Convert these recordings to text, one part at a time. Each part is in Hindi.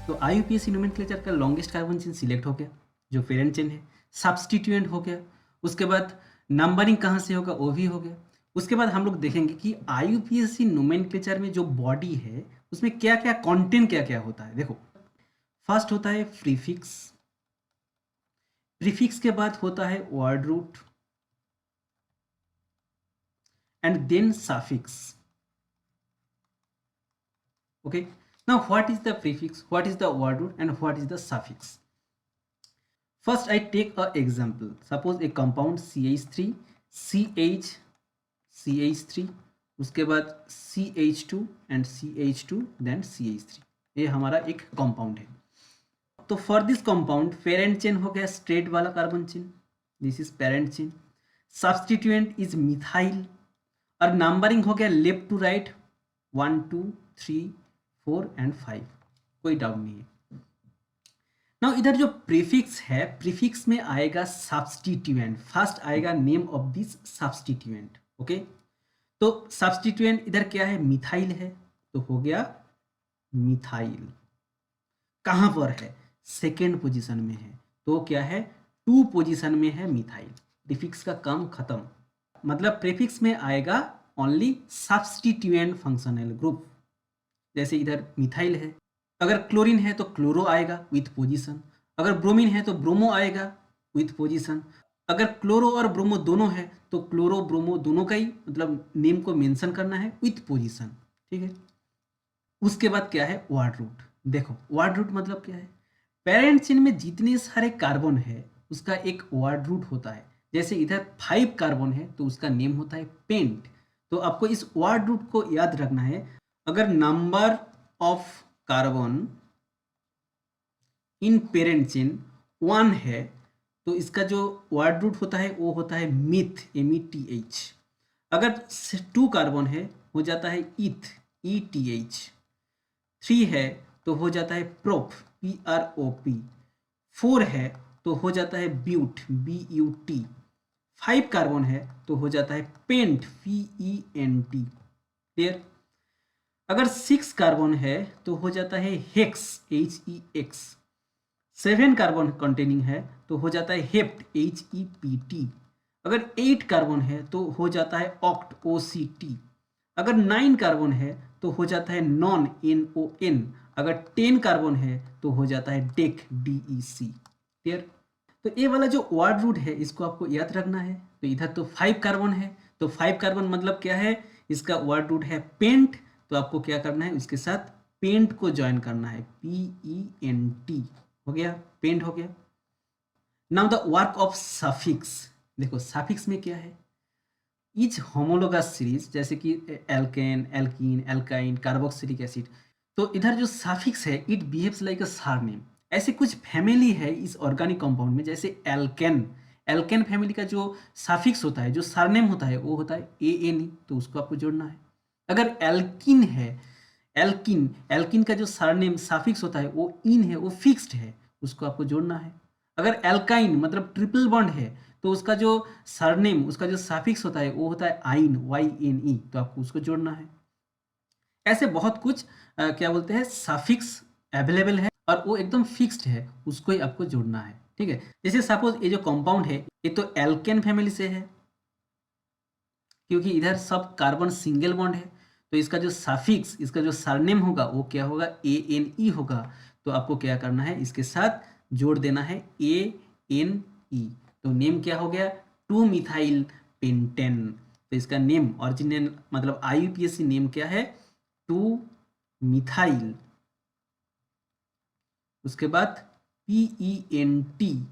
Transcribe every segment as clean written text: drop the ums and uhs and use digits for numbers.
तो IUPAC नोमेनक्लेचर का लॉन्गेस्ट कार्बन चेन सिलेक्ट हो गया जो पेरेंट चेन है, सब्स्टिट्यूएंट हो गया, उसके बाद नंबरिंग कहाँ से होगा वो भी हो गया। उसके बाद हम लोग देखेंगे कि IUPAC नोमेनक्लेचर में जो बॉडी है उसमें क्या क्या कंटेंट क्या क्या होता है। देखो फर्स्ट होता है प्रीफिक्स, प्रीफिक्स के बाद होता है word root and then suffix. Okay, now what is the prefix, what is the word root and what is the suffix? First I take a example, suppose a compound CH3 CH3 उसके बाद CH2 and CH2 then CH3, ये हमारा एक कंपाउंड है। तो for this compound parent chain हो गया स्ट्रेट वाला carbon chain, this is parent chain, substituent is methyl और नंबरिंग हो गया लेफ्ट टू राइट 1 2 3 4 एंड 5, कोई डाउट नहीं है। नाउ इधर जो प्रीफिक्स है, प्रीफिक्स में आएगा सब्स्टिट्यूएंट, फर्स्ट आएगा name of this substituent. Okay, तो सब्स्टिट्यूएंट इधर क्या है, मिथाइल है, तो हो गया मिथाइल। कहां पर है, सेकेंड पोजीशन में है, तो क्या है 2 पोजीशन में है मिथाइल। प्रीफिक्स का काम खत्म, मतलब प्रीफिक्स में आएगा ओनली सब्स्टिट्यूएंट फंक्शनल ग्रुप। जैसे इधर मिथाइल है, अगर क्लोरीन है तो क्लोरो आएगा विथ पोजीशन, अगर ब्रोमीन है तो ब्रोमो आएगा विथ पोजीशन, अगर क्लोरो और ब्रोमो दोनों है तो क्लोरो ब्रोमो दोनों का ही मतलब नेम को मेंशन करना है विथ पोजीशन। ठीक है, उसके बाद क्या है वर्ड रूट। देखो वर्ड रूट मतलब क्या है, पेरेंट चेन में जितने सारे कार्बन है उसका एक वर्ड रूट होता है। जैसे इधर 5 कार्बन है तो उसका नेम होता है पेंट, तो आपको इस वर्ड रूट को याद रखना है। अगर number of carbon in parent chain 1 है तो इसका जो वर्ड रूट होता है वो होता है मिथ, METH। अगर 2 कार्बन है हो जाता है इथ, ETH। 3 है तो हो जाता है प्रोप, PROP। 4 है तो हो जाता है ब्यूट, BUT। 5 कार्बन है तो हो जाता है पेंट, PENT। क्लियर। अगर 6 कार्बन है तो हो जाता है हेक्स, HEX। 7 कार्बन कंटेनिंग है तो हो जाता है हेप्ट, HEPT। अगर 8 कार्बन है तो हो जाता है ऑक्ट, OCT। अगर 9 कार्बन है तो हो जाता है नॉन, NON। अगर 10 कार्बन है तो हो जाता है डेक, DEC। क्लियर। तो ये वाला जो वर्ड रूट है इसको आपको याद रखना है। तो इधर तो 5 कार्बन है, तो 5 कार्बन मतलब क्या है, इसका वर्ड रूट है पेंट, तो आपको क्या करना है उसके साथ पेंट को ज्वाइन करना है, PENT। हो गया, पेंट हो गया। Now the work of suffix. देखो सफिक्स में क्या है, इच होमोलोगस सीरीज, जैसे कि alkane, alkene, alkyne, carboxylic acid, तो इधर जो सफिक्स है it behaves like a surname. ऐसे कुछ फैमिली है इस ऑर्गेनिक कंपाउंड में, जैसे एल्केन, एल्केन फैमिली का जो सफिक्स होता है, जो सरनेम होता है वो होता है ANE, तो उसको आपको जोड़ना है। अगर एल्किन है, एल्किन, एल्किन का जो सरनेम सफिक्स होता है वो इन है, वो फिक्स्ड है, उसको आपको जोड़ना है। अगर एल्काइन मतलब ट्रिपल बॉन्ड है तो उसका जो सरनेम, उसका जो सफिक्स होता है वो होता है आइन, YNE, तो आपको उसको जोड़ना है। ऐसे बहुत कुछ क्या बोलते हैं सफिक्स अवेलेबल है और वो एकदम फिक्स्ड है, उसको ही आपको जोड़ना है। ठीक है, जैसे सपोज ये जो कंपाउंड है ये तो एल्केन फैमिली से है, क्योंकि इधर सब कार्बन सिंगल बॉन्ड है, तो इसका जो सफिक्स, इसका जो सरनेम होगा वो क्या होगा, ANE होगा। तो आपको क्या करना है, इसके साथ जोड़ देना है ANE, तो नेम क्या हो गया 2 मिथाइल पेंटेन। तो इसका नेम ओरिजिनल मतलब IUPAC नेम क्या है 2 मिथाइल, उसके बाद PENTANE,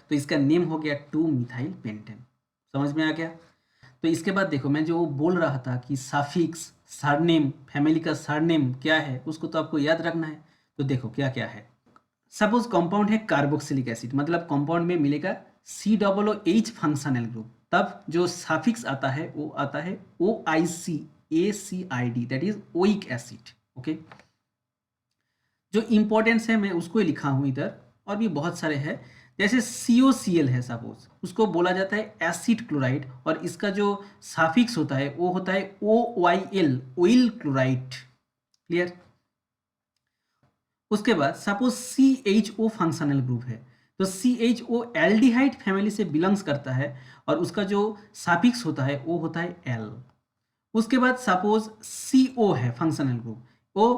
तो इसका नेम हो गया 2 मिथाइल पेंटेन। समझ में आ गया। तो इसके बाद देखो मैं जो बोल रहा था कि सफिक्स, सरनेम, फैमिली का सरनेम क्या है उसको तो आपको याद रखना है। तो देखो क्या क्या है, सपोज कंपाउंड है कार्बोक्सिलिक एसिड, मतलब कंपाउंड में मिलेगा COOH फंक्शनल ग्रुप, तब जो सफिक्स आता है वो आता है OIC ACID, that is oic acid. Okay, जो इंपॉर्टेंस है मैं उसको ही लिखा हूं इधर, और भी बहुत सारे हैं। जैसे COCl है सपोज, उसको बोला जाता है एसिड क्लोराइड, और इसका जो सफिक्स होता है वो होता है OYL, ऑयल क्लोराइड। क्लियर। उसके बाद सपोज CHO फंक्शनल ग्रुप है, तो CHO एल्डिहाइड फैमिली से बिलोंग्स करता है और उसका जो साफिक्स होता है वो होता है एल। उसके बाद सपोज CO है फंक्शनल ग्रुप, वो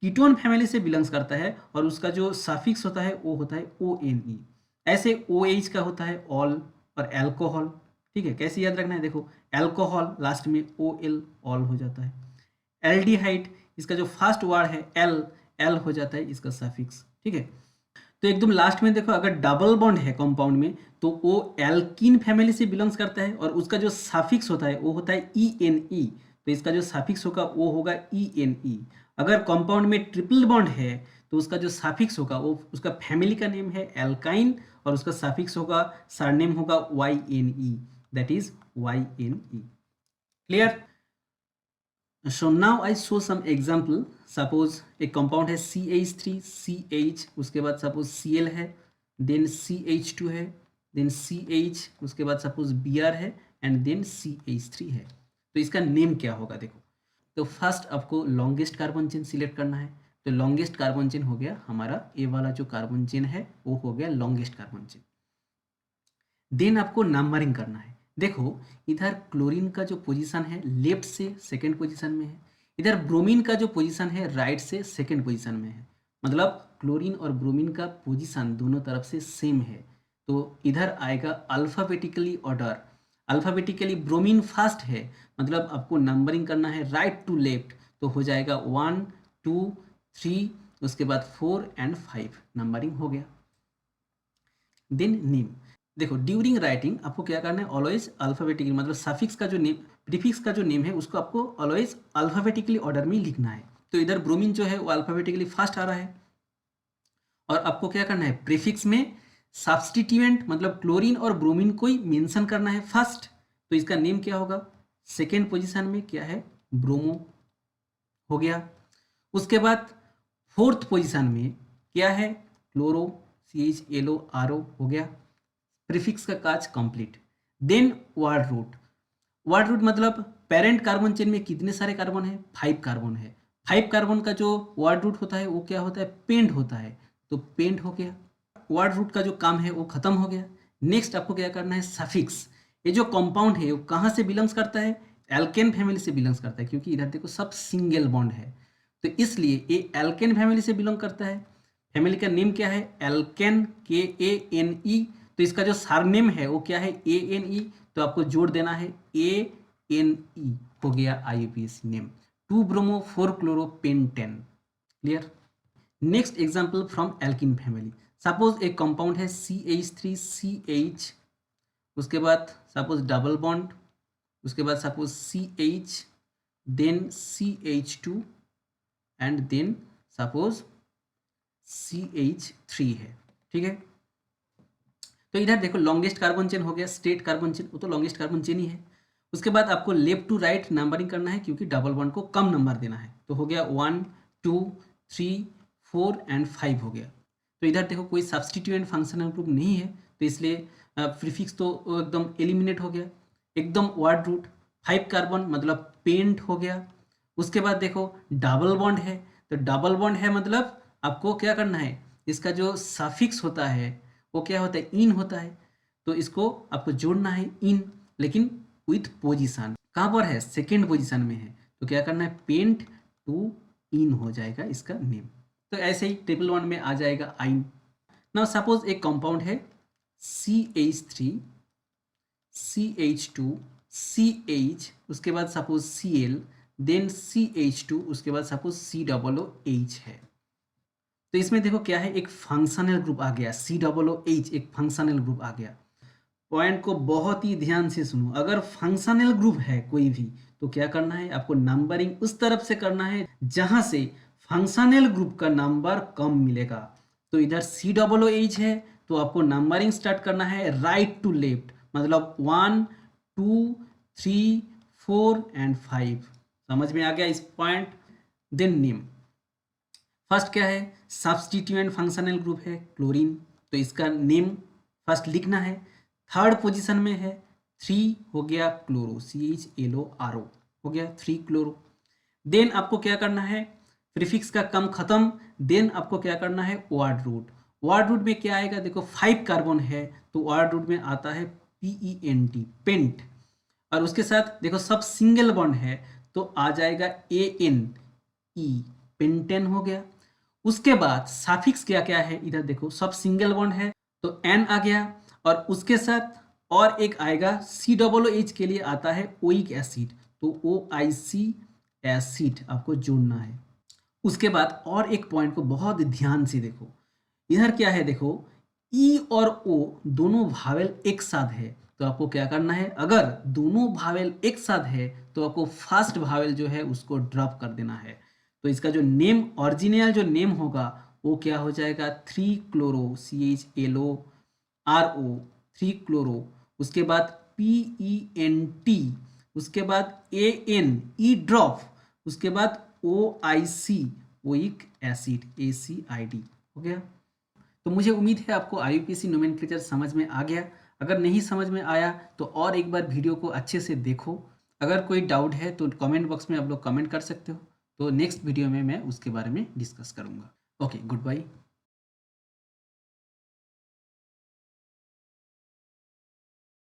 कीटोन फैमिली से बिलोंग्स करता है और उसका जो सफिक्स होता है वो होता है ONE। ऐसे OH का होता है ऑल और एल्कोहल। ठीक है, कैसे याद रखना है, देखो एल्कोहल लास्ट में OL ऑल हो जाता है। एल्डिहाइड इसका जो फर्स्ट वर्ड है एल, एल हो जाता है इसका सफिक्स। ठीक है, तो एकदम लास्ट में देखो अगर डबल बॉन्ड है कंपाउंड में तो वो एल्कीन फैमिली से बिलोंग्स करता है और उसका जो सफिक्स होता है वो होता है ENE, तो इसका जो सफिक्स होगा वो होगा ENE। अगर कंपाउंड में ट्रिपल बॉन्ड है तो उसका जो सफिक्स होगा वो उसका फैमिली का नेम है एल्काइन और उसका सफिक्स होगा सरनेम होगा YNE, that is YNE। Clear? So now I show some example. Suppose एक compound है CH3 CH, उसके बाद suppose Cl है, then CH2 है, then CH, उसके बाद suppose Br है and then CH3 है। तो इसका नेम क्या होगा देखो। तो फर्स्ट आपको लॉन्गेस्ट कार्बन चेन सिलेक्ट करना है, तो लॉन्गेस्ट कार्बन चेन हो गया हमारा ए वाला जो कार्बन चेन है वो हो गया लॉन्गेस्ट कार्बन चेन। देन आपको नंबरिंग करना है। देखो इधर क्लोरीन का जो पोजीशन है लेफ्ट से सेकंड पोजीशन में है, इधर ब्रोमीन का जो पोजीशन है राइट से सेकंड पोजीशन में है, मतलब क्लोरीन और ब्रोमीन का पोजीशन दोनों तरफ से सेम है। तो इधर आएगा alphabetically order, alphabetically bromine first है, मतलब आपको नंबरिंग करना है राइट टू लेफ्ट, तो हो जाएगा 1 2 3, उसके बाद 4 एंड 5 नंबरिंग हो गया। देन नेम, देखो ड्यूरिंग राइटिंग आपको क्या करना है, ऑलवेज अल्फ़ाबेटिकली, मतलब सफिक्स का जो नेम, प्रीफिक्स का जो नेम है उसको आपको ऑलवेज अल्फ़ाबेटिकली ऑर्डर में लिखना है। तो इधर ब्रोमीन जो है वो अल्फ़ाबेटिकली फर्स्ट आ रहा है और आपको क्या करना है प्रीफिक्स में सब्स्टिट्यूएंट मतलब क्लोरीन और ब्रोमीन को ही मेंशन करना है फर्स्ट, तो इसका नेम क्या होगा, सेकेंड पोजिशन में क्या है ब्रोमो हो गया। उसके बाद फोर्थ पोजिशन में क्या है क्लोरो CHLO हो गया, प्रीफिक्स का काज complete. Then word root, word root मतलब पेरेंट कार्बन चेन में कितने सारे कार्बन है, 5 कार्बन है, 5 कार्बन का जो वर्ड रूट होता है वो क्या होता है पेंट होता है, तो पेंट हो गया। वर्ड रूट का जो काम है वो खत्म हो गया। नेक्स्ट आपको क्या करना है सफिक्स, ये जो कंपाउंड है वो कहाँ से बिलोंग्स करता है, एल्केन फैमिली से बिलोंग्स करता है, क्योंकि इधर देखो सब सिंगल बॉन्ड है तो इसलिए ये एल्केन फैमिली से बिलोंग करता है। फैमिली का नेम क्या है एल्केन KANE, तो इसका जो सरनेम है वो क्या है ANE, तो आपको जोड़ देना है ANE, हो गया IUPAC name 2 bromo 4 chloro pentane. Clear? Next example from alkene family, suppose एक कंपाउंड है CH3 CH, उसके बाद सपोज डबल बॉन्ड, उसके बाद suppose CH, then CH2 and then suppose CH3 है। ठीक है, तो इधर देखो लॉन्गेस्ट कार्बन चेन हो गया, स्ट्रेट कार्बन चेन वो तो लॉन्गेस्ट कार्बन चेन ही है। उसके बाद आपको लेफ्ट टू राइट नंबरिंग करना है क्योंकि डबल बॉन्ड को कम नंबर देना है, तो हो गया 1 2 3 4 एंड 5 हो गया। तो इधर देखो कोई सब्स्टिट्यूएंट फंक्शनल ग्रुप नहीं है तो इसलिए प्रीफिक्स तो एकदम एलिमिनेट हो गया। एकदम वर्ड रूट 5 कार्बन मतलब पेंट हो गया। उसके बाद देखो डबल बॉन्ड है, तो डबल बॉन्ड है मतलब आपको क्या करना है, इसका जो सफिक्स होता है वो क्या होता है इन होता है, तो इसको आपको जोड़ना है इन, लेकिन विथ पोजीशन कहाँ पर है सेकेंड पोजीशन में है, तो क्या करना है पेंट टू इन हो जाएगा इसका नेम। तो ऐसे ही ट्रिपल बॉन्ड में आ जाएगा आइन। नाउ सपोज एक कंपाउंड है CH3 CH2 CH, उसके बाद सपोज Cl, देन CH2, उसके बाद सपोज COOH है। तो इसमें देखो क्या है एक फंक्शनल ग्रुप आ गया COOH, एक फंक्शनल ग्रुप आ गया। पॉइंट को बहुत ही ध्यान से सुनो, अगर फंक्शनल ग्रुप है कोई भी तो क्या करना है आपको नंबरिंग उस तरफ से करना है जहां से फंक्शनल ग्रुप का नंबर कम मिलेगा। तो इधर COOH है तो आपको नंबरिंग स्टार्ट करना है राइट टू लेफ्ट, मतलब 1 2 3 4 एंड 5। समझ में आ गया इस पॉइंट? देन नेम, फर्स्ट क्या है सब्स्टिट्यूएंट फंक्शनल ग्रुप है क्लोरीन, तो इसका नेम फर्स्ट लिखना है। थर्ड पोजीशन में है 3 हो गया क्लोरो CHLORO हो गया 3 क्लोरो। देन आपको क्या करना है प्रीफिक्स का कम खत्म, देन आपको क्या करना है, वर्ड रूट। वर्ड रूट में क्या आएगा, देखो 5 कार्बन है तो वर्ड रूट में आता है PENT, पेंट। और उसके साथ देखो सब सिंगल बॉन्ड है तो आ जाएगा ANE, पेंटेन हो गया। उसके बाद साफिक्स क्या क्या है, इधर देखो सब सिंगल बॉन्ड है तो N आ गया, और उसके साथ और एक आएगा COOH के लिए आता है ओइक एसिड, तो OIC एसिड आपको जोड़ना है। उसके बाद और एक पॉइंट को बहुत ध्यान से देखो, इधर क्या है देखो, ई और ओ दोनों भावेल एक साथ है तो आपको क्या करना है, अगर दोनों भावेल एक साथ है तो आपको फर्स्ट भावेल जो है उसको ड्रॉप कर देना है। तो इसका जो नेम, ओरिजिनल जो नेम होगा वो क्या हो जाएगा, 3 क्लोरो CHLO RO, 3 क्लोरो, उसके बाद PENT, उसके बाद ANE ड्रॉप, उसके बाद OIC ओइक एसिड ACID हो गया। तो मुझे उम्मीद है आपको IUPAC नोमेनक्लेचर समझ में आ गया। अगर नहीं समझ में आया तो और एक बार वीडियो को अच्छे से देखो। अगर कोई डाउट है तो कमेंट बॉक्स में आप लोग कमेंट कर सकते हो। तो नेक्स्ट वीडियो में मैं उसके बारे में डिस्कस करूँगा। Okay, good bye.